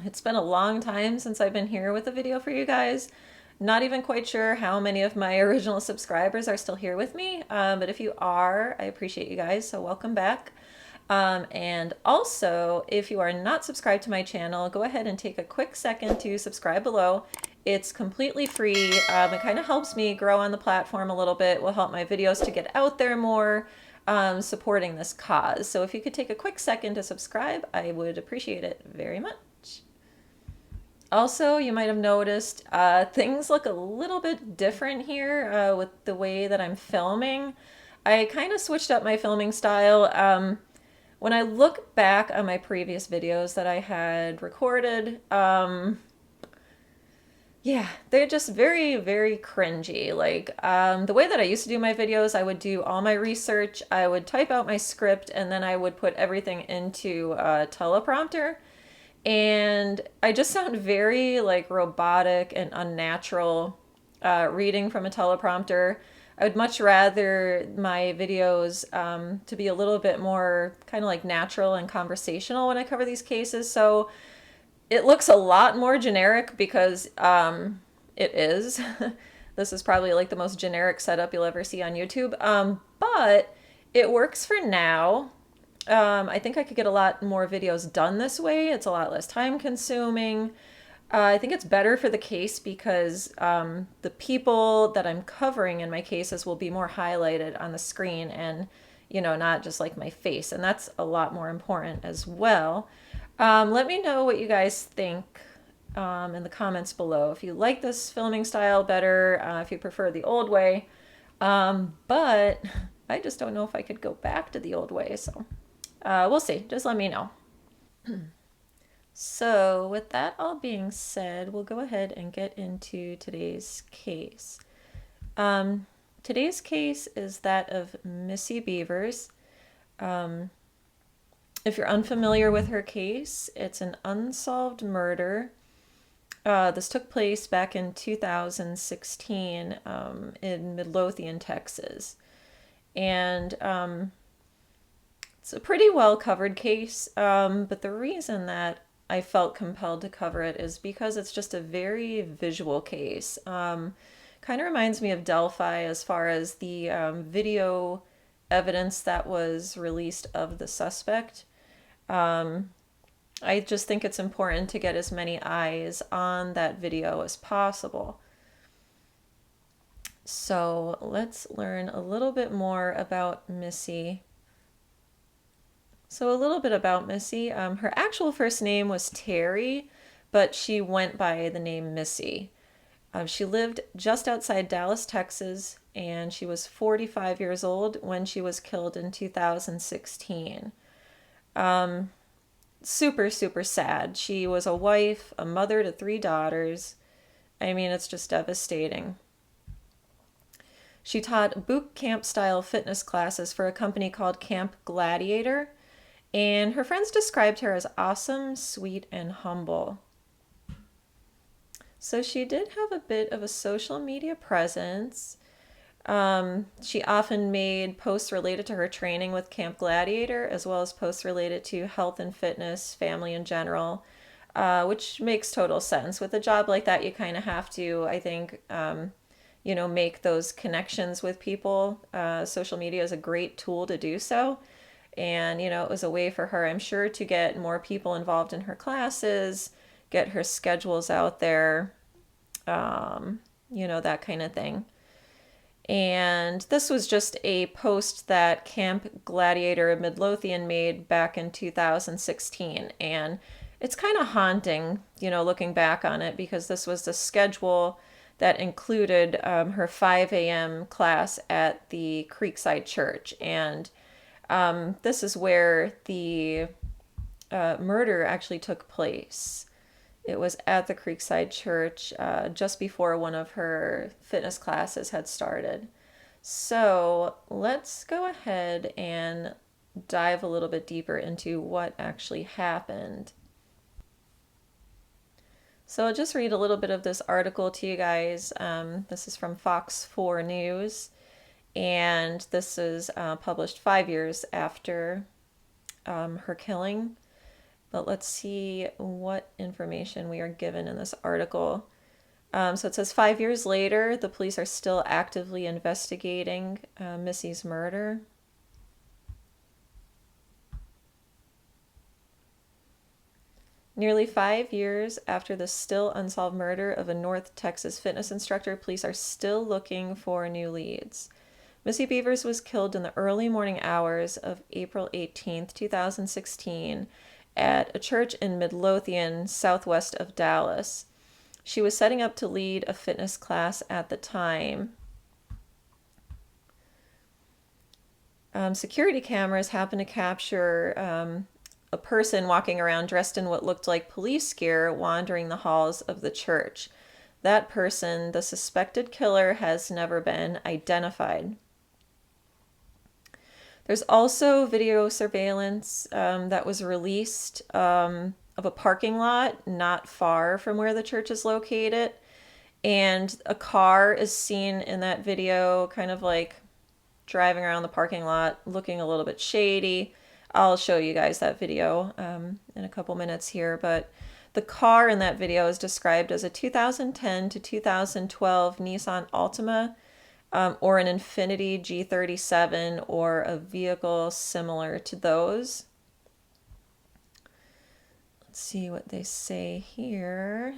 It's been a long time since I've been here with a video for you guys. Not even quite sure how many of my original subscribers are still here with me, but if you are, I appreciate you guys, so welcome back. And also, if you are not subscribed to my channel, go ahead and take a quick second to subscribe below. It's completely free. It kind of helps me grow on the platform a little bit, will help my videos to get out there more, supporting this cause. So if you could take a quick second to subscribe, I would appreciate it very much. Also, you might have noticed things look a little bit different here with the way that I'm filming. I kind of switched up my filming style. When I look back on my previous videos that I had recorded, yeah, they're just very, very cringy. Like the way that I used to do my videos, I would do all my research, I would type out my script, and then I would put everything into a teleprompter. And I just sound very like robotic and unnatural reading from a teleprompter. I would much rather my videos to be a little bit more kind of like natural and conversational when I cover these cases. So it looks a lot more generic because it is. This is probably like the most generic setup you'll ever see on YouTube. But it works for now. I think I could get a lot more videos done this way. It's a lot less time consuming. I think it's better for the case because the people that I'm covering in my cases will be more highlighted on the screen and, you know, not just like my face. And that's a lot more important as well. Let me know what you guys think in the comments below. If you like this filming style better, if you prefer the old way. But I just don't know if I could go back to the old way. So we'll see. Just let me know. So with that all being said, we'll go ahead and get into today's case. Today's case is that of Missy Bevers. If you're unfamiliar with her case, it's an unsolved murder. This took place back in 2016 in Midlothian, Texas. And it's a pretty well covered case, but the reason that I felt compelled to cover it is because it's just a very visual case. Kind of reminds me of Delphi as far as the video evidence that was released of the suspect. I just think it's important to get as many eyes on that video as possible. So let's learn a little bit more about Missy. So a little bit about Missy. Her actual first name was Terry, but she went by the name Missy. She lived just outside Dallas, Texas, and she was 45 years old when she was killed in 2016. Super, super sad. She was a wife, a mother to 3 daughters. I mean, it's just devastating. She taught boot camp style fitness classes for a company called Camp Gladiator, and her friends described her as awesome, sweet, and humble. So she did have a bit of a social media presence. She often made posts related to her training with Camp Gladiator, as well as posts related to health and fitness, family in general, which makes total sense. With a job like that, you kind of have to, I think, you know, make those connections with people. Social media is a great tool to do so. And, you know, it was a way for her, I'm sure, to get more people involved in her classes, get her schedules out there, you know, that kind of thing. And this was just a post that Camp Gladiator Midlothian made back in 2016. And it's kind of haunting, you know, looking back on it, because this was the schedule that included her 5 a.m. class at the Creekside Church. And this is where the murder actually took place. It was at the Creekside Church just before one of her fitness classes had started. So let's go ahead and dive a little bit deeper into what actually happened. So I'll just read a little bit of this article to you guys. This is from Fox 4 News, and this is published 5 years after her killing. But let's see what information we are given in this article. So it says 5 years later, the police are still actively investigating Missy's murder. Nearly 5 years after the still unsolved murder of a North Texas fitness instructor, police are still looking for new leads. Missy Bevers was killed in the early morning hours of April 18th, 2016, at a church in Midlothian, southwest of Dallas. She was setting up to lead a fitness class at the time. Security cameras happened to capture a person walking around dressed in what looked like police gear wandering the halls of the church. That person, the suspected killer, has never been identified. There's also video surveillance that was released of a parking lot not far from where the church is located. And a car is seen in that video kind of like driving around the parking lot looking a little bit shady. I'll show you guys that video in a couple minutes here, but the car in that video is described as a 2010 to 2012 Nissan Altima or an Infiniti G37 or a vehicle similar to those. Let's see what they say here.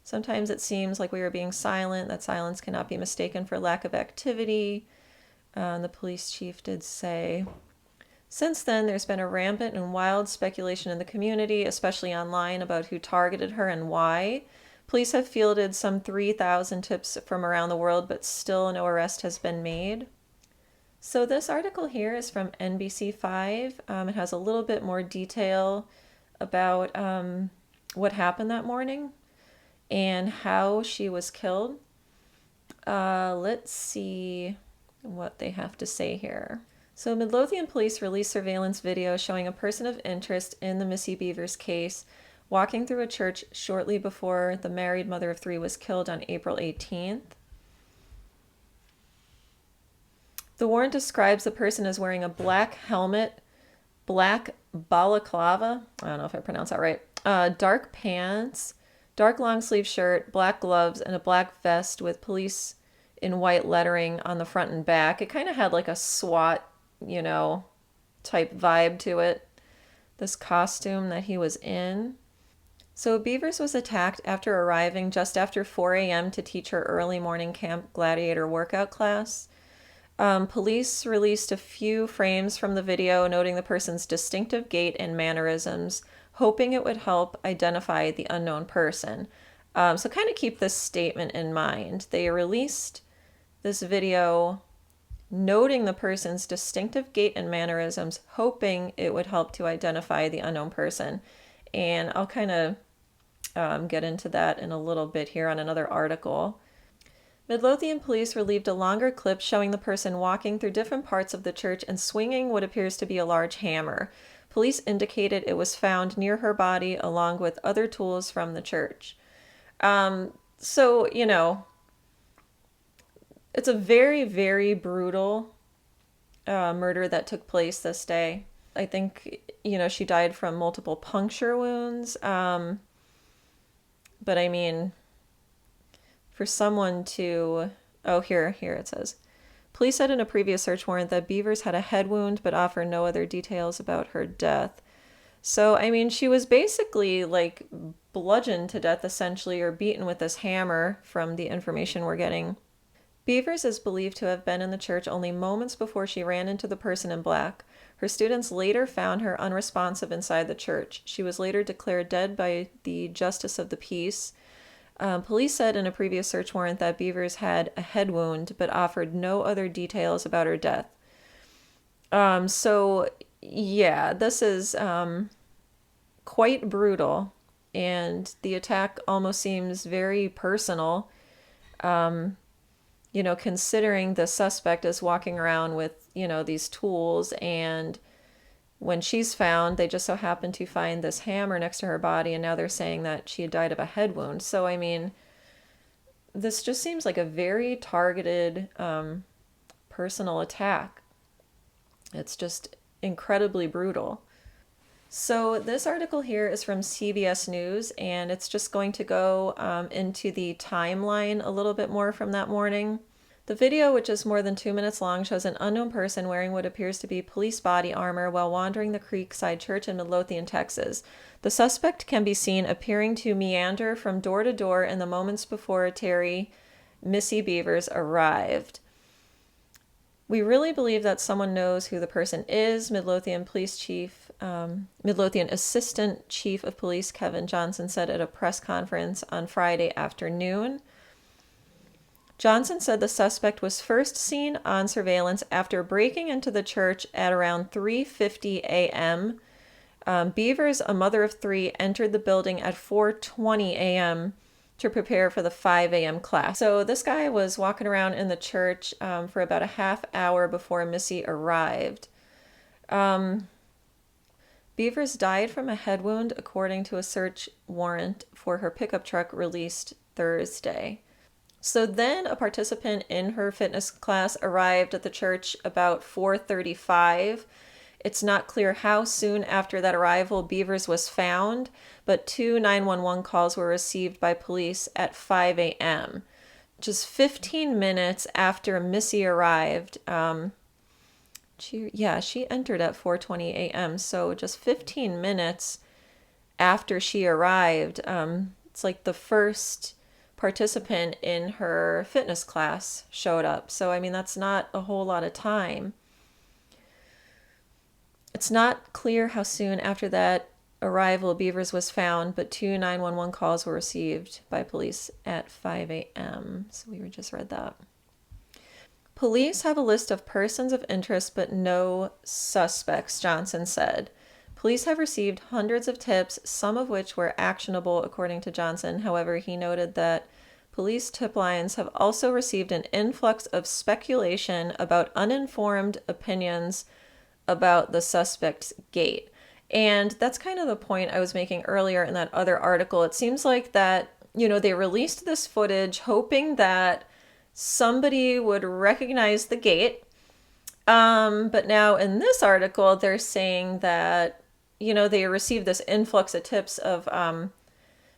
Sometimes it seems like we are being silent. That silence cannot be mistaken for lack of activity. The police chief did say, since then, there's been a rampant and wild speculation in the community, especially online, about who targeted her and why. Police have fielded some 3,000 tips from around the world, but still no arrest has been made. So this article here is from NBC5. It has a little bit more detail about what happened that morning and how she was killed. Let's see what they have to say here. So Midlothian police released surveillance video showing a person of interest in the Missy Bevers case walking through a church shortly before the married mother of three was killed on April 18th. The warrant describes the person as wearing a black helmet, black balaclava, I don't know if I pronounced that right, dark pants, dark long sleeve shirt, black gloves, and a black vest with police in white lettering on the front and back. It kind of had like a SWAT, type vibe to it, this costume that he was in. So Bevers was attacked after arriving just after 4 a.m. to teach her early morning Camp Gladiator workout class. Police released a few frames from the video noting the person's distinctive gait and mannerisms, hoping it would help identify the unknown person. So kind of keep this statement in mind. They released this video noting the person's distinctive gait and mannerisms, hoping it would help to identify the unknown person. And I'll kind of get into that in a little bit here on another article. Midlothian police relieved a longer clip showing the person walking through different parts of the church and swinging what appears to be a large hammer. Police indicated it was found near her body along with other tools from the church. It's a very, very brutal murder that took place this day. I think, she died from multiple puncture wounds. But I mean, for someone to... Oh, here it says. Police said in a previous search warrant that Bevers had a head wound, but offer no other details about her death. So, I mean, she was basically, like, bludgeoned to death, essentially, or beaten with this hammer from the information we're getting. Bevers is believed to have been in the church only moments before she ran into the person in black. Her students later found her unresponsive inside the church. She was later declared dead by the Justice of the Peace. Police said in a previous search warrant that Bevers had a head wound, but offered no other details about her death. So, yeah, this is quite brutal, and the attack almost seems very personal. Considering the suspect is walking around with, these tools, and when she's found, they just so happen to find this hammer next to her body, and now they're saying that she had died of a head wound. So, I mean, this just seems like a very targeted, personal attack. It's just incredibly brutal. So this article here is from CBS News, and it's just going to go into the timeline a little bit more from that morning. The video, which is more than 2 minutes long, shows an unknown person wearing what appears to be police body armor while wandering the Creekside Church in Midlothian, Texas. The suspect can be seen appearing to meander from door to door in the moments before Terry Missy Bevers arrived. We really believe that someone knows who the person is, Midlothian Assistant Chief of Police Kevin Johnson said at a press conference on Friday afternoon. Johnson said the suspect was first seen on surveillance after breaking into the church at around 3:50 a.m. Bevers, a mother of three, entered the building at 4:20 a.m. to prepare for the 5 a.m. class. So this guy was walking around in the church for about a half hour before Missy arrived. Bevers died from a head wound, according to a search warrant for her pickup truck released Thursday. So then a participant in her fitness class arrived at the church about 4:35. It's not clear how soon after that arrival Bevers was found, but 2 911 calls were received by police at 5 a.m. Just 15 minutes after Missy arrived. She entered at 4:20 a.m. So just 15 minutes after she arrived, it's like the first participant in her fitness class showed up. So, I mean, that's not a whole lot of time. It's not clear how soon after that arrival Bevers was found, but 2 911 calls were received by police at 5 a.m. So we just read that. Police have a list of persons of interest, but no suspects, Johnson said. Police have received hundreds of tips, some of which were actionable, according to Johnson. However, he noted that police tip lines have also received an influx of speculation about uninformed opinions about the suspect's gait. And that's kind of the point I was making earlier in that other article. It seems like that, they released this footage hoping that somebody would recognize the gait. But now in this article, they're saying that they received this influx of tips of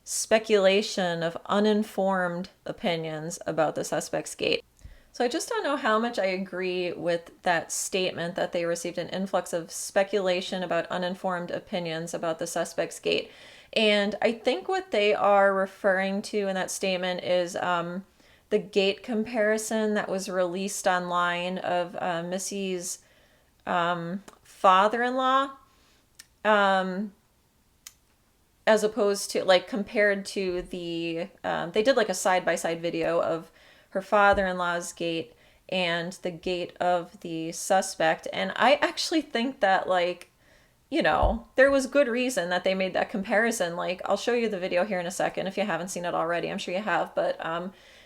speculation of uninformed opinions about the suspect's gait. So I just don't know how much I agree with that statement that they received an influx of speculation about uninformed opinions about the suspect's gait. And I think what they are referring to in that statement is the gait comparison that was released online of Missy's father-in-law. As opposed to, compared to the, they did a side-by-side video of her father-in-law's gait and the gait of the suspect. And I actually think that, there was good reason that they made that comparison. I'll show you the video here in a second if you haven't seen it already. I'm sure you have, but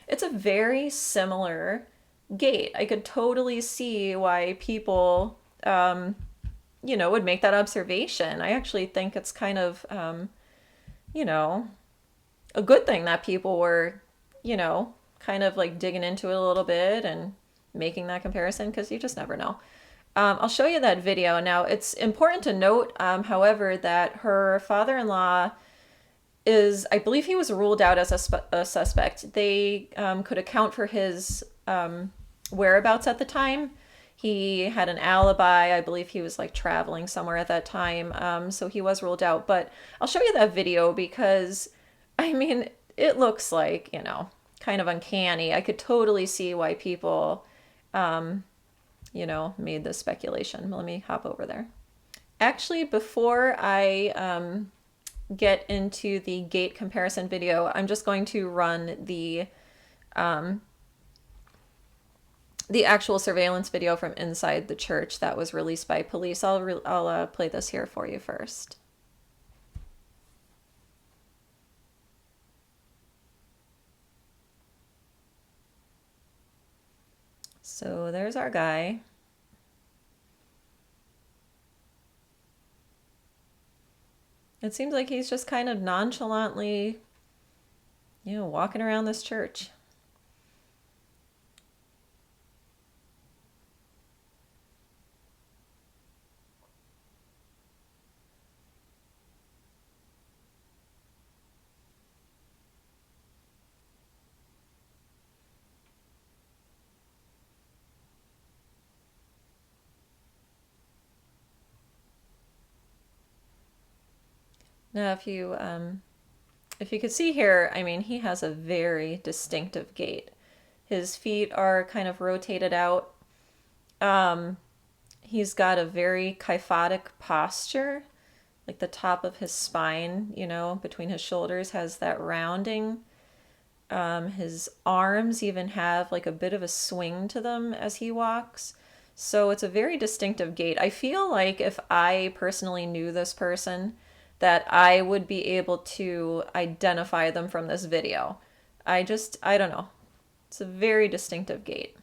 it's a very similar gait. I could totally see why people, would make that observation. I actually think it's kind of, a good thing that people were, kind of digging into it a little bit and making that comparison, because you just never know. I'll show you that video. Now, it's important to note, however, that her father-in-law I believe he was ruled out as a suspect. They could account for his whereabouts at the time. He had an alibi. I believe he was traveling somewhere at that time. So he was ruled out. But I'll show you that video because, I mean, it looks kind of uncanny. I could totally see why people, made this speculation. Let me hop over there. Actually, before I get into the gait comparison video, I'm just going to run the actual surveillance video from inside the church that was released by police. I'll play this here for you first. So there's our guy. It seems like he's just kind of nonchalantly, walking around this church. Now, if you could see here, I mean, he has a very distinctive gait. His feet are kind of rotated out. Um, he's got a very kyphotic posture, like the top of his spine, between his shoulders has that rounding. His arms even have like a bit of a swing to them as he walks. So it's a very distinctive gait. I feel like if I personally knew this person, that I would be able to identify them from this video. I don't know. It's a very distinctive gait.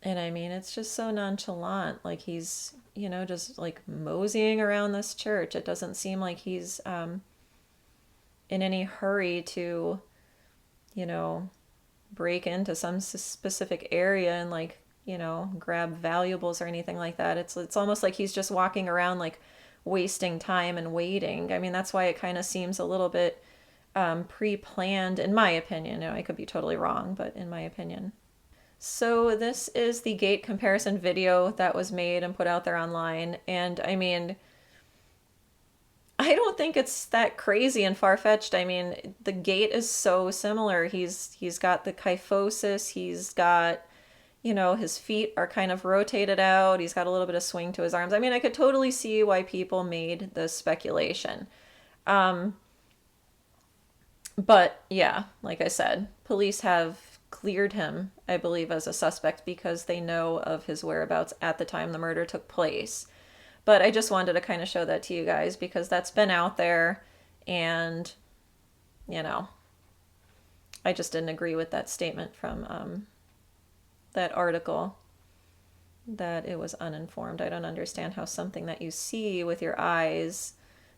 And I mean, it's just so nonchalant. Like he's, just like moseying around this church. It doesn't seem like he's in any hurry to, you know, break into some specific area and like, grab valuables or anything like that. It's almost like he's just walking around like wasting time and waiting. I mean, that's why it kind of seems a little bit pre-planned, in my opinion. I could be totally wrong, but in my opinion. So this is the gait comparison video that was made and put out there online. And I mean, I don't think it's that crazy and far-fetched. I mean, the gait is so similar. He's got the kyphosis, he's got, his feet are kind of rotated out, he's got a little bit of swing to his arms. I mean, I could totally see why people made this speculation. But yeah, like I said, police have cleared him, I believe, as a suspect because they know of his whereabouts at the time the murder took place. But I just wanted to kind of show that to you guys because that's been out there and, I just didn't agree with that statement from that article that it was uninformed. I don't understand how something that you see with your eyes,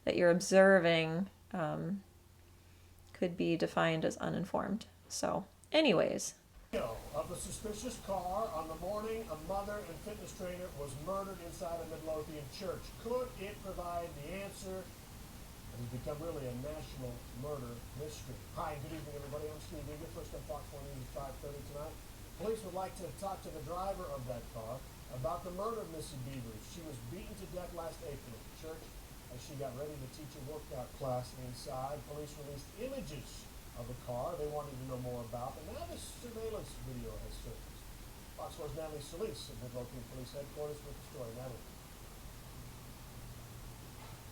that you're observing, could be defined as uninformed. So, anyways. Of a suspicious car on the morning a mother and fitness trainer was murdered inside a Midlothian church. Could it provide the answer? It has become really a national murder mystery. Hi, good evening, everybody. I'm Steve Egan, first on Fox 1 News at 5:30 tonight. Police would like to talk to the driver of that car about the murder of Missy Bevers. She was beaten to death last April at the church as she got ready to teach a workout class inside. Police released images of the car they wanted to know more about, but now this surveillance video has surfaced. Fox 4's Natalie Solis at Midlothian Police Headquarters with the story. Natalie.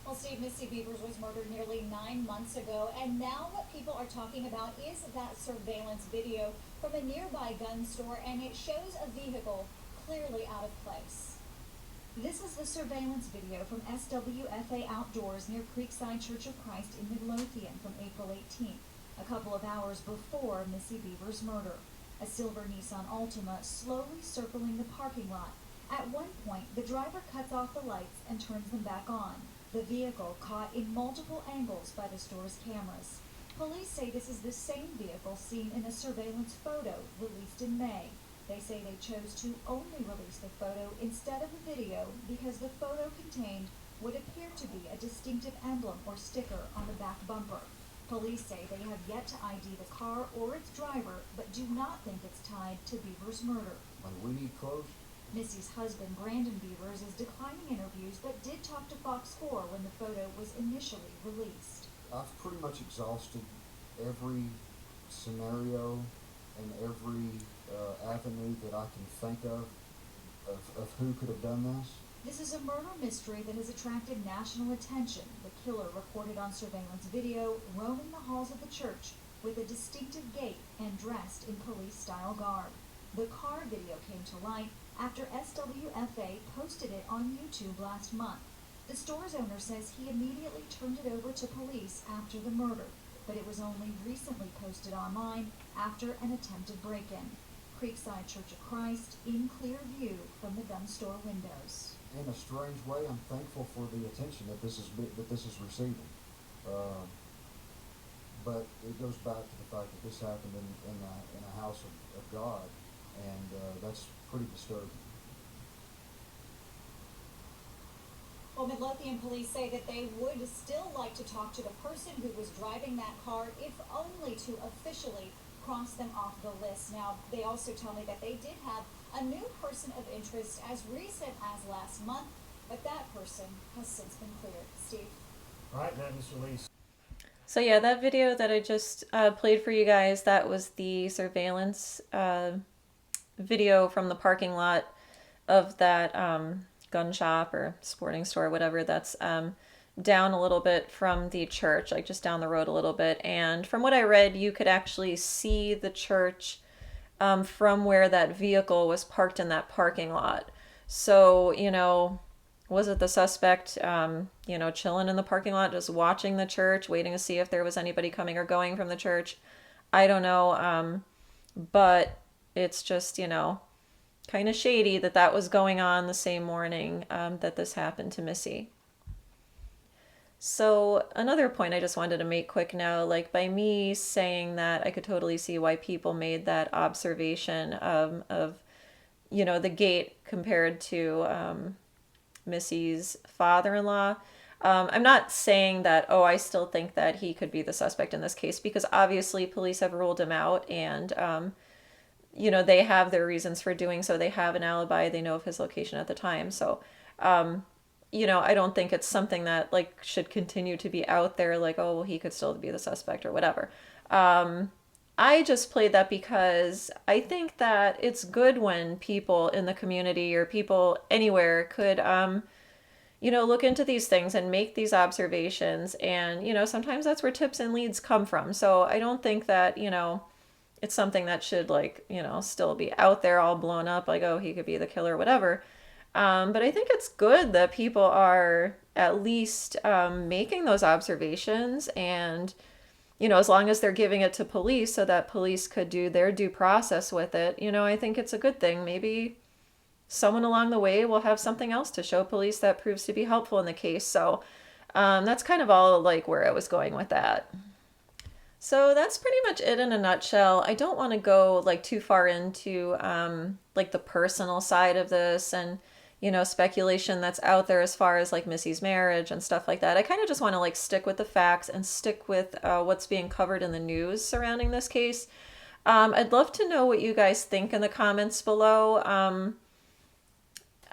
Well, Steve, Missy Bevers was murdered nearly 9 months ago, and now what people are talking about is that surveillance video from a nearby gun store, and it shows a vehicle clearly out of place. This is the surveillance video from SWFA Outdoors near Creekside Church of Christ in Midlothian from April 18th. A couple of hours before Missy Bevers' murder. A silver Nissan Altima slowly circling the parking lot. At one point, the driver cuts off the lights and turns them back on. The vehicle caught in multiple angles by the store's cameras. Police say this is the same vehicle seen in a surveillance photo released in May. They say they chose to only release the photo instead of a video because the photo contained what appeared to be a distinctive emblem or sticker on the back bumper. Police say they have yet to ID the car or its driver, but do not think it's tied to Bevers' murder. We need clothes. Missy's husband, Brandon Bevers, is declining interviews, but did talk to Fox 4 when the photo was initially released. I've pretty much exhausted every scenario and every avenue that I can think of who could have done this. This is a murder mystery that has attracted national attention. The killer recorded on surveillance video roaming the halls of the church with a distinctive gait and dressed in police-style garb. The car video came to light after SWFA posted it on YouTube last month. The store's owner says he immediately turned it over to police after the murder, but it was only recently posted online after an attempted break-in. Creekside Church of Christ in clear view from the gun store windows. In a strange way, I'm thankful for the attention that this is receiving. But it goes back to the fact that this happened in a house of God, and that's pretty disturbing. Well, Midlothian police say that they would still like to talk to the person who was driving that car, if only to officially cross them off the list. Now, they also tell me that they did have a new person of interest as recent as last month, but that person has since been cleared. Steve? All right, that is released. So yeah, that video that I just played for you guys, that was the surveillance video from the parking lot of that gun shop or sporting store, whatever, that's down a little bit from the church, like just down the road a little bit. And from what I read, you could actually see the church from where that vehicle was parked in that parking lot. So, you know, was it the suspect, you know, chilling in the parking lot, just watching the church, waiting to see if there was anybody coming or going from the church? I don't know. But it's just, you know, kind of shady that that was going on the same morning that this happened to Missy. So another point I just wanted to make quick now, like by me saying that, I could totally see why people made that observation of you know, the gait compared to Missy's father-in-law. I'm not saying that, oh, I still think that he could be the suspect in this case, because obviously police have ruled him out, and you know, they have their reasons for doing so. They have an alibi. They know of his location at the time. So, you know, I don't think it's something that like should continue to be out there like, oh, well, he could still be the suspect or whatever. I just played that because I think that it's good when people in the community or people anywhere could, you know, look into these things and make these observations. And, you know, sometimes that's where tips and leads come from. So I don't think that, you know, it's something that should, like, you know, still be out there all blown up like, oh, he could be the killer or whatever. But I think it's good that people are at least making those observations, and, you know, as long as they're giving it to police so that police could do their due process with it, you know, I think it's a good thing. Maybe someone along the way will have something else to show police that proves to be helpful in the case. So that's kind of all like where I was going with that. So that's pretty much it in a nutshell. I don't want to go like too far into like the personal side of this and, you know, speculation that's out there as far as like Missy's marriage and stuff like that. I kind of just want to like stick with the facts and stick with what's being covered in the news surrounding this case. I'd love to know what you guys think in the comments below.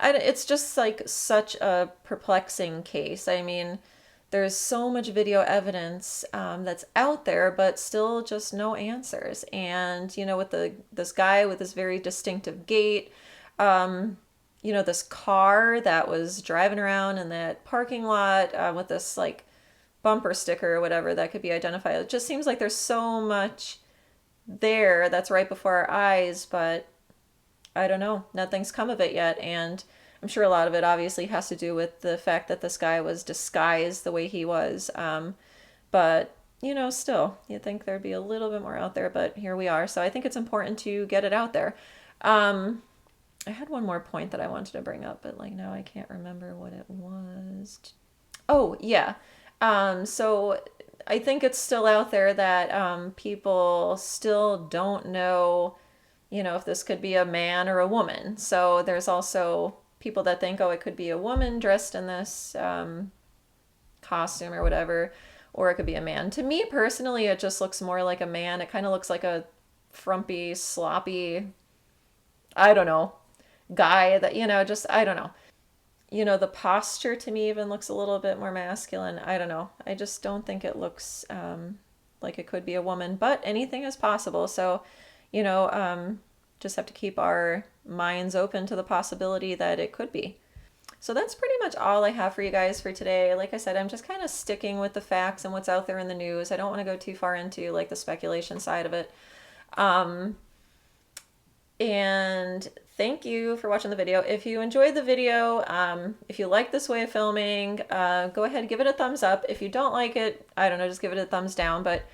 It's just like such a perplexing case. I mean, there's so much video evidence that's out there, but still just no answers. And, you know, with this guy with this very distinctive gait, you know, this car that was driving around in that parking lot with this like bumper sticker or whatever that could be identified. It just seems like there's so much there that's right before our eyes, but I don't know, nothing's come of it yet. And I'm sure a lot of it obviously has to do with the fact that this guy was disguised the way he was. But, you know, still, you'd think there'd be a little bit more out there, but here we are. So I think it's important to get it out there. I had one more point that I wanted to bring up, but like now I can't remember what it was. Oh, yeah. So I think it's still out there that people still don't know, you know, if this could be a man or a woman. So there's also people that think, oh, it could be a woman dressed in this costume or whatever, or it could be a man. To me personally, it just looks more like a man. It kind of looks like a frumpy, sloppy, I don't know, guy that, you know, just, I don't know. You know, the posture to me even looks a little bit more masculine. I don't know. I just don't think it looks like it could be a woman, but anything is possible. So, you know, just have to keep our minds open to the possibility that it could be. So that's pretty much all I have for you guys for today. Like I said, I'm just kind of sticking with the facts and what's out there in the news. I don't want to go too far into like the speculation side of it. And thank you for watching the video. If you enjoyed the video, if you like this way of filming, go ahead and give it a thumbs up. If you don't like it, I don't know, just give it a thumbs down. But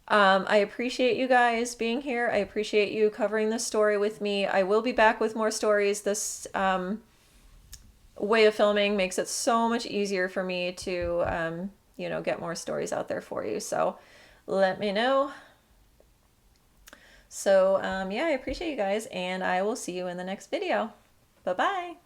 I appreciate you guys being here. I appreciate you covering this story with me. I will be back with more stories. This way of filming makes it so much easier for me to, you know, get more stories out there for you. So let me know. So yeah, I appreciate you guys, and I will see you in the next video. Bye-bye.